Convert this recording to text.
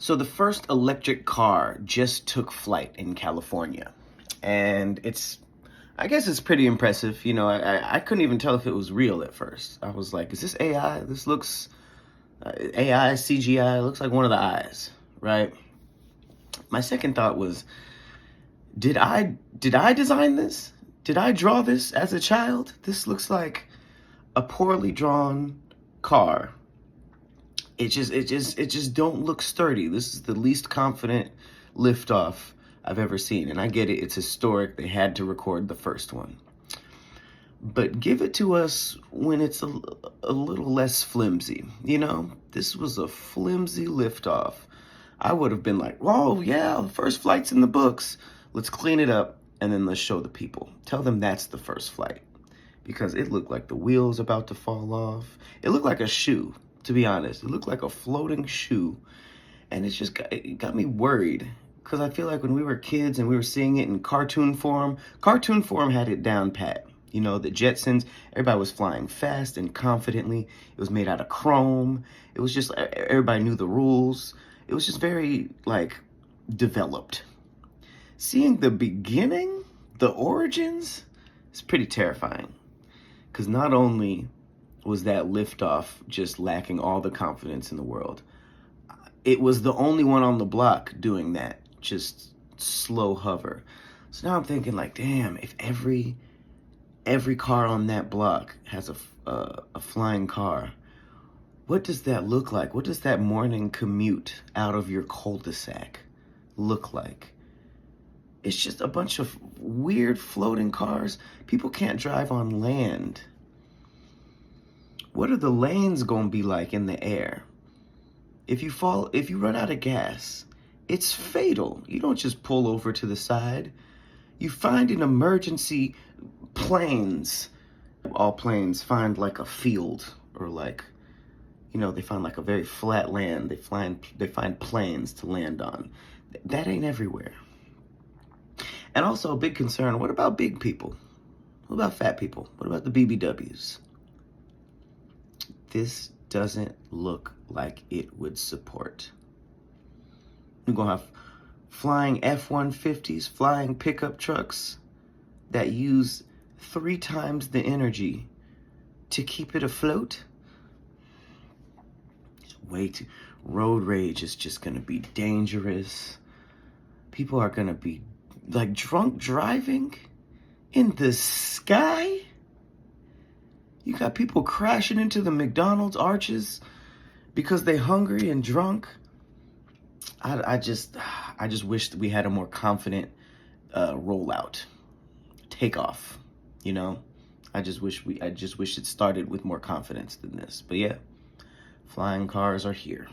So the first electric car just took flight in California, and I guess it's pretty impressive. I couldn't even tell if it was real at first. I was like, is this AI? This looks AI, CGI, looks like one of the eyes, right? My second thought was, did I design this? Did I draw this as a child? This looks like a poorly drawn car. It just don't look sturdy. This is the least confident liftoff I've ever seen. And I get it, it's historic. They had to record the first one. But give it to us when it's a little less flimsy. This was a flimsy liftoff. I would have been like, oh yeah, the first flight's in the books. Let's clean it up and then let's show the people. Tell them that's the first flight. Because it looked like the wheels about to fall off. It looked like a shoe, to be honest. It looked like a floating shoe. And it got me worried. Because I feel like when we were kids and we were seeing it in cartoon form had it down pat. The Jetsons, everybody was flying fast and confidently. It was made out of chrome. It was just, everybody knew the rules. It was just very, developed. Seeing the beginning, the origins, it's pretty terrifying. Because not only was that liftoff just lacking all the confidence in the world, it was the only one on the block doing that, just slow hover. So now I'm thinking damn, if every car on that block has a flying car, what does that look like? What does that morning commute out of your cul-de-sac look like? It's just a bunch of weird floating cars. People can't drive on land. What are the lanes gonna be like in the air? If you run out of gas, it's fatal. You don't just pull over to the side. You find an emergency planes. All planes find a field or they find a very flat land. They find planes to land on. That ain't everywhere. And also a big concern, what about big people? What about fat people? What about the BBWs? This doesn't look like it would support. You're going to have flying F-150s, flying pickup trucks that use 3 times the energy to keep it afloat. It's way too... Road rage is just going to be dangerous. People are going to be drunk driving in the sky. You got people crashing into the McDonald's arches because they're hungry and drunk. I just wish that we had a more confident rollout, takeoff. I just wish it started with more confidence than this. But yeah, flying cars are here.